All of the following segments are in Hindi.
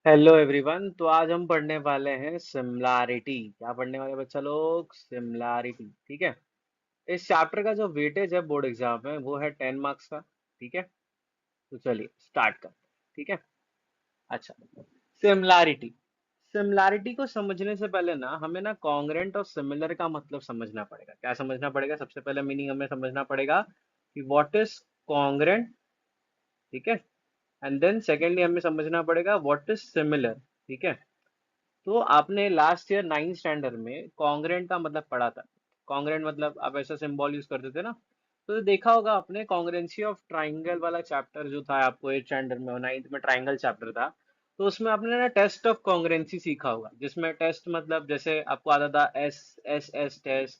Hello everyone. तो आज हम पढ़ने वाले हैं सिमिलैरिटी। क्या पढ़ने वाले बच्चा लोग? सिमिलैरिटी। ठीक है। इस चैप्टर का जो वेटेज है बोर्ड एग्जाम में वो है 10 मार्क्स का। ठीक है। तो चलिए स्टार्ट करते हैं। ठीक है। अच्छा, सिमिलैरिटी। सिमिलैरिटी को समझने से पहले ना हमें ना कॉन्ग्रेंट और सिमिलर का मतलब समझना पड़ेगा। क्या समझना पड़ेगा? सबसे पहले मीनिंग हमें समझना पड़ेगा कि व्हाट इज कॉन्ग्रेंट। ठीक है। एंड देन सेकेंडली हमें समझना पड़ेगा व्हाट इज सिमिलर। ठीक है। तो आपने लास्ट ईयर 9th स्टैंडर्ड में कॉन्ग्रेंट का मतलब पढ़ा था। कॉन्ग्रेंट मतलब आप ऐसा सिंबल यूज करते थे ना। तो देखा होगा आपने कॉन्ग्रेंसी ऑफ ट्राइंगल वाला चैप्टर जो था आपको 8th स्टैंडर्ड में और 9th में ट्राइंगल चैप्टर था। तो उसमें आपने ना टेस्ट ऑफ कॉन्ग्रेंसी सीखा होगा, जिसमें टेस्ट मतलब जैसे आपको आता था एस एस एस टेस्ट,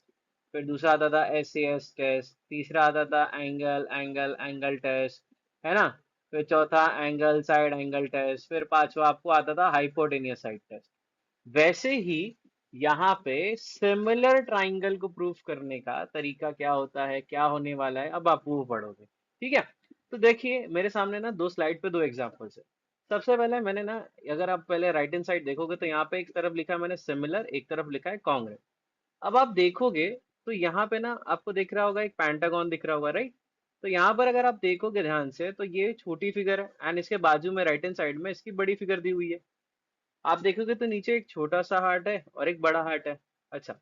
फिर दूसरा आता था एस एस टेस्ट, तीसरा आता था एंगल एंगल एंगल टेस्ट, है ना। फिर चौथा एंगल साइड एंगल टेस्ट, फिर पांचवा आपको आता था हाइपोटेनियस साइड टेस्ट। वैसे ही यहाँ पे सिमिलर ट्राइंगल को प्रूफ करने का तरीका क्या होता है, क्या होने वाला है, अब आप वो पढ़ोगे। ठीक है। तो देखिए मेरे सामने ना दो स्लाइड पे दो एग्जांपल्स है। सबसे पहले मैंने ना, अगर आप पहले राइट हैंड साइड देखोगे तो यहाँ पे एक तरफ लिखा है मैंने सिमिलर, एक तरफ लिखा है कांग्रेस। अब आप देखोगे तो यहाँ पे ना आपको दिख रहा होगा एक पेंटागन दिख रहा होगा, राइट। तो यहाँ पर अगर आप देखोगे ध्यान से तो ये छोटी फिगर है एंड इसके बाजू में राइट हैंड साइड में इसकी बड़ी फिगर दी हुई है। आप देखोगे तो नीचे एक छोटा सा हार्ट है और एक बड़ा हार्ट है। अच्छा,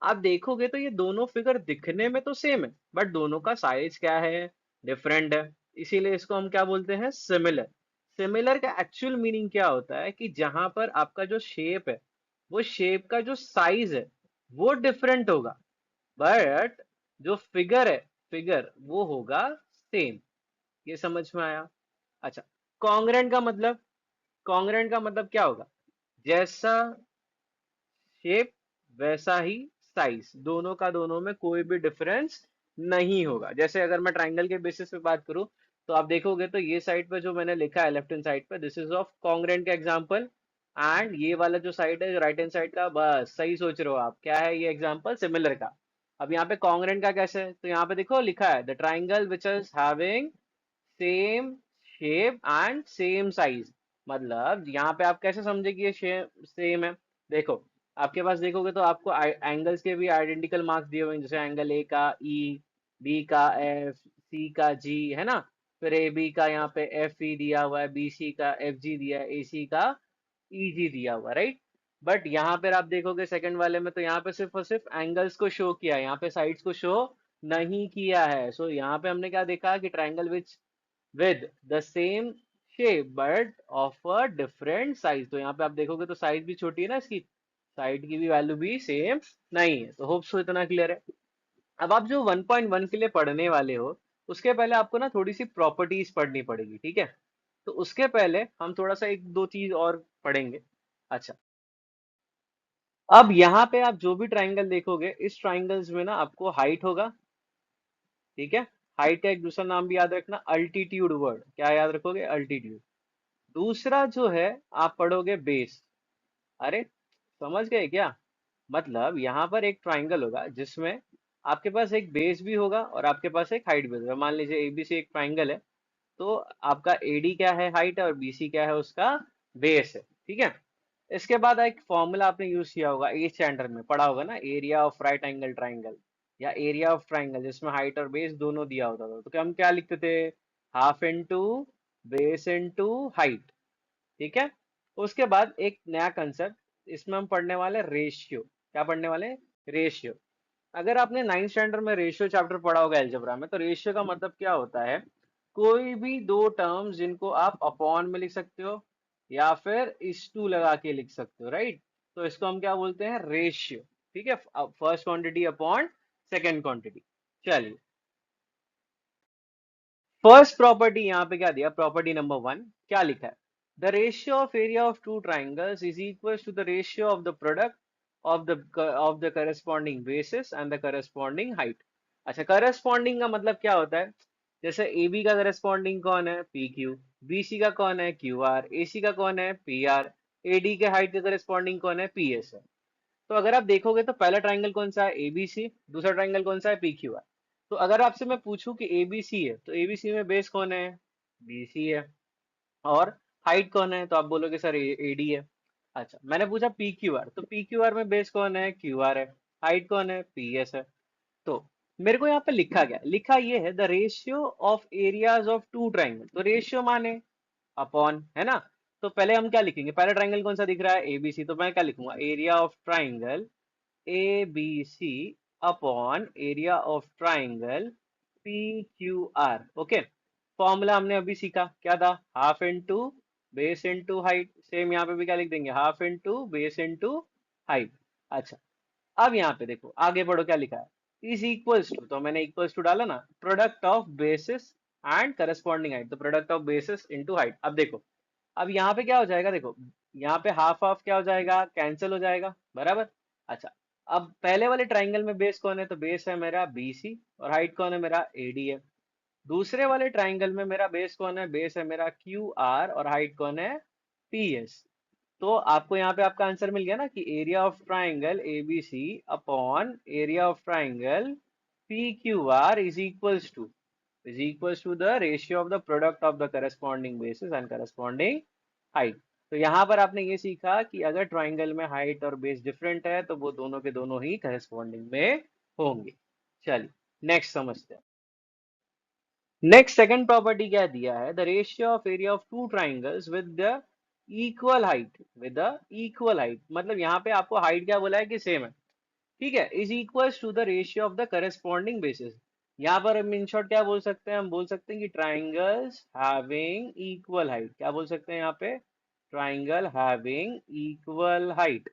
आप देखोगे तो ये दोनों फिगर दिखने में तो सेम है, बट दोनों का साइज क्या है, डिफरेंट है। इसीलिए इसको हम क्या बोलते हैं, सिमिलर। सिमिलर का एक्चुअल मीनिंग क्या होता है कि जहां पर आपका जो शेप है, वो शेप का जो साइज है वो डिफरेंट होगा, बट जो फिगर है, फिगर वो होगा सेम। ये समझ में आया? अच्छा, कॉन्ग्रेंट का मतलब, कॉन्ग्रेंट का मतलब क्या होगा? जैसा शेप वैसा ही साइज, दोनों का दोनों में कोई भी डिफरेंस नहीं होगा। जैसे अगर मैं ट्राइंगल के बेसिस पे बात करूं तो आप देखोगे तो ये साइड पे जो मैंने लिखा है लेफ्ट हैंड साइड पे, दिस इज ऑफ कॉन्ग्रेंट का एग्जांपल। एंड ये वाला जो साइड है राइट हैंड साइड का, बस सही सोच रहे हो आप, क्या है ये एग्जांपल सिमिलर का। अब यहाँ पे कॉन्ग्रेंट का कैसे है? तो यहाँ पे देखो लिखा है the triangle which is having same shape and same size. मतलब यहाँ पे आप कैसे समझे कि ये शेप सेम है? देखो, आपके पास देखोगे तो आपको एंगल्स के भी आइडेंटिकल मार्क्स दिए हुए हैं, जैसे एंगल ए का ई, बी का एफ, सी का जी, है ना। फिर ए बी का यहाँ पे एफ ई दिया हुआ है, बी सी का एफ जी दिया है, ए सी का ई जी दिया हुआ है, राइट। बट यहाँ पर आप देखोगे सेकंड वाले में तो यहाँ पे सिर्फ और सिर्फ एंगल्स को शो किया है, यहाँ पे साइड्स को शो नहीं किया है। सो यहाँ पे हमने क्या देखा कि triangle which with the same shape but of a different size। तो यहाँ पे आप देखोगे तो साइज भी छोटी है ना इसकी, साइड की भी वैल्यू भी सेम नहीं है। तो होप सो इतना क्लियर है। अब आप जो 1.1 के लिए पढ़ने वाले हो उसके पहले आपको ना थोड़ी सी प्रॉपर्टीज पढ़नी पड़ेगी। ठीक है। तो उसके पहले हम थोड़ा सा एक दो चीज और पढ़ेंगे। अच्छा, अब यहाँ पे आप जो भी ट्राइंगल देखोगे इस ट्राइंगल्स में ना आपको हाइट होगा। ठीक है। हाइट का एक दूसरा नाम भी याद रखना, अल्टीट्यूड। वर्ड क्या याद रखोगे? अल्टीट्यूड। दूसरा जो है आप पढ़ोगे बेस। अरे समझ गए क्या? मतलब यहाँ पर एक ट्राइंगल होगा जिसमें आपके पास एक बेस भी होगा और आपके पास एक हाइट भी होगा। मान लीजिए एबीसी एक ट्राइंगल है, तो आपका एडी क्या है, हाइट है, और बीसी क्या है, उसका बेस है। ठीक है। इसके बाद एक फॉर्मूला आपने यूज किया होगा, 8th स्टैंडर्ड में पढ़ा होगा ना, area of right angle triangle या एरिया ऑफ ट्राइंगल, जिसमें हाइट और बेस दोनों दिया होता था। तो क्या हम क्या लिखते थे? Half into base into height. ठीक है। उसके बाद एक नया कंसेप्ट इसमें हम पढ़ने वाले रेशियो। क्या पढ़ने वाले? रेशियो। अगर आपने 9th स्टैंडर्ड में रेशियो चैप्टर पढ़ा होगा एलजेब्रा में, तो रेशियो का मतलब क्या होता है? कोई भी दो टर्म्स जिनको आप अपॉन में लिख सकते हो या फिर इस टू लगा के लिख सकते हो, राइट। तो इसको हम क्या बोलते हैं? रेशियो। ठीक है। First quantity upon second quantity. चलिए, फर्स्ट प्रॉपर्टी यहाँ पे क्या दिया, प्रॉपर्टी नंबर 1 क्या लिखा है? The ratio of area of two triangles is equal to the ratio of the product of the corresponding bases and the corresponding height. अच्छा, करस्पॉन्डिंग का मतलब क्या होता है? जैसे ए बी का करस्पॉन्डिंग कौन है? P Q. बी सी का कौन है? Q R. ए सी का कौन है? P R. ए डी के हाइट का करस्पॉन्डिंग कौन है? पी एस है। तो अगर आप देखोगे तो पहला ट्राइंगल कौन सा है? एबीसी। दूसरा ट्राइंगल कौन सा है? P Q R. तो अगर आपसे मैं पूछूं कि एबीसी है तो एबीसी में बेस कौन है? बीसी है। और हाइट कौन है, तो आप बोलोगे सर एडी है। अच्छा, मैंने पूछा पी क्यू आर, तो पी क्यू आर में बेस कौन है, क्यू आर है। हाइट कौन है, पी एस है। तो मेरे को यहाँ पे लिखा गया, लिखा ये है the ratio of areas of two triangle. तो रेशियो माने अपॉन, है ना। तो पहले हम क्या लिखेंगे, पहला ट्राइंगल कौन सा दिख रहा है, एबीसी, तो मैं क्या लिखूंगा, area of triangle A B C upon area of triangle P Q R. Okay, formula हमने अभी सीखा, क्या था, half into base into height. Same यहाँ पे भी क्या लिख देंगे, half into base into height. अच्छा, अब यहाँ पे देखो, आगे बढ़ो, क्या लिखा है, इज इक्वल्स टू, तो मैंने इक्वल्स टू डाला ना, product of basis and corresponding height, तो product of basis into height. अब देखो, अब यहाँ पे क्या हो जाएगा, देखो यहाँ पे हाफ हाफ क्या हो जाएगा, कैंसिल हो जाएगा, बराबर। अच्छा, अब पहले वाले ट्राइंगल में बेस कौन है, तो बेस है मेरा बीसी और हाइट कौन है, मेरा एडी है। दूसरे वाले ट्राइंगल में मेरा बेस कौन है, बेस है मेरा क्यू आर और हाइट कौन है, पी एस। तो आपको यहाँ पे आपका आंसर मिल गया ना कि area of triangle A B C upon area of triangle P Q R is equals to the ratio of the product of the corresponding bases and corresponding height. तो यहाँ पर आपने ये सीखा कि अगर ट्राइंगल में हाइट और बेस डिफरेंट है तो वो दोनों के दोनों ही करस्पॉन्डिंग में होंगे। चलिए नेक्स्ट समझते हैं। नेक्स्ट सेकंड प्रॉपर्टी क्या दिया है, the ratio of area of two triangles with the equal height, मतलब यहाँ पे आपको हाइट क्या बोला है कि सेम है, ठीक है, is equals to the ratio of the corresponding bases. यहाँ पर हम इन शॉर्ट क्या बोल सकते हैं, हम बोल सकते हैं कि ट्राइंगल्स हैविंग इक्वल हाइट, क्या बोल सकते हैं यहाँ पे, ट्राइंगल हैविंग इक्वल हाइट,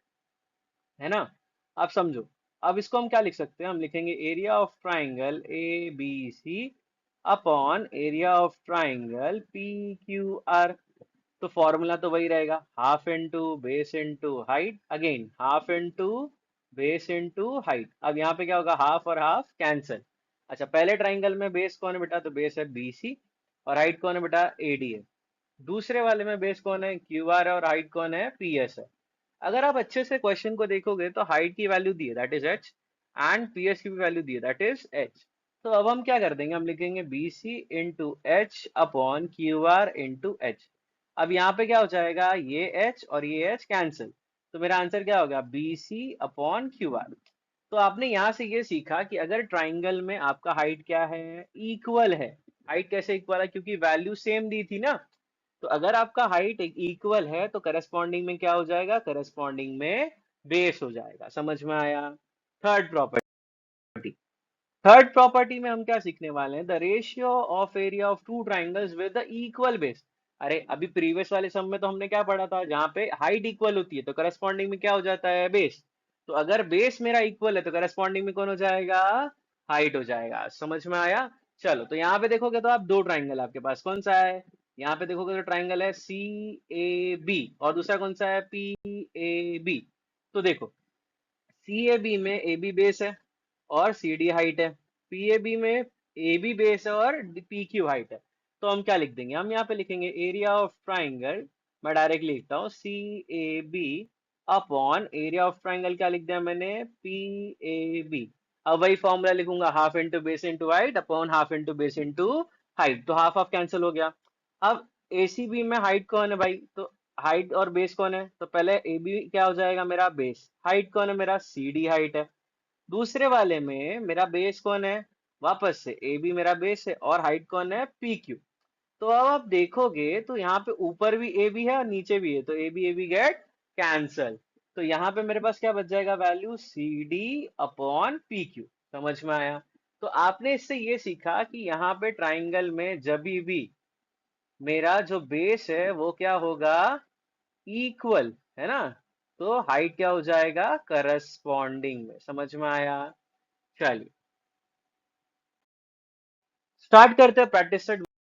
है ना। आप समझो, अब इसको हम क्या लिख सकते हैं, हम लिखेंगे area of triangle A B C upon area of triangle P Q R. तो फॉर्मूला तो वही रहेगा, half into base into height, again half into base into height. अब यहाँ पे क्या होगा, हाफ और हाफ कैंसिल। अच्छा, पहले ट्राइंगल में बेस कौन है बेटा, तो बेस है बी सी और हाइट कौन है बेटा, ए डी है। दूसरे वाले में बेस कौन है, क्यू आर है और हाइट कौन है, पी एस है। अगर आप अच्छे से क्वेश्चन को देखोगे तो हाइट की वैल्यू दी है that is H and PS की भी वैल्यू दी है दैट इज एच। तो अब हम क्या कर देंगे, हम लिखेंगे B C into H upon Q R into H. अब यहाँ पे क्या हो जाएगा, ये एच और ये एच कैंसिल, तो मेरा आंसर क्या होगा, B C upon Q R. तो आपने यहाँ से ये सीखा कि अगर ट्राइंगल में आपका हाइट क्या है, इक्वल है। हाइट कैसे इक्वल है, क्योंकि वैल्यू सेम दी थी ना। तो अगर आपका हाइट इक्वल है तो करस्पॉन्डिंग में क्या हो जाएगा, करस्पॉन्डिंग में बेस हो जाएगा। समझ में आया। थर्ड प्रॉपर्टी, थर्ड प्रॉपर्टी में हम क्या सीखने वाले हैं, the ratio of area of two triangles with the equal base. अरे अभी प्रीवियस वाले सम में तो हमने क्या पढ़ा था, जहां पे हाइट इक्वल होती है तो करस्पॉन्डिंग में क्या हो जाता है, बेस। तो अगर बेस मेरा इक्वल है तो करस्पॉन्डिंग में कौन हो जाएगा, हाइट हो जाएगा। समझ में आया। चलो, तो यहाँ पे देखोगे तो आप दो ट्राइंगल आपके पास कौन सा है, यहाँ पे देखोगे तो ट्राइंगल है सी ए बी और दूसरा कौन सा है, पी ए बी। तो देखो, सी ए बी में ए बी बेस है और सी डी हाइट है, पी ए बी में ए बी बेस है और पी क्यू हाइट है। तो हम क्या लिख देंगे, हम यहाँ पे लिखेंगे एरिया ऑफ ट्राइंगल, मैं डायरेक्टली लिखता हूँ C A B upon area of triangle, क्या लिख दिया मैंने, पी ए बी। अब वही फॉर्मूला लिखूंगा, half into base into height upon half into base into height, तो हाफ हाफ कैंसिल हो गया। अब ए सी बी में हाइट कौन है भाई, तो हाइट और बेस कौन है, तो पहले ए बी क्या हो जाएगा मेरा बेस, हाइट कौन है मेरा, सी डी हाइट है। दूसरे वाले में मेरा बेस कौन है, वापस से ए बी मेरा बेस है और हाइट कौन है, पी क्यू। तो अब आप देखोगे तो यहाँ पे ऊपर भी ए बी है और नीचे भी है, तो ए बी गेट कैंसल। तो यहाँ पे मेरे पास क्या बच जाएगा, value C D upon P Q. समझ में आया। तो आपने इससे ये सीखा कि यहाँ पे ट्राइंगल में जब भी मेरा जो बेस है वो क्या होगा, इक्वल, है ना। तो हाइट क्या हो जाएगा, करस्पॉन्डिंग में। समझ में आया। चलिए स्टार्ट करते हैं प्रैक्टिस सेट।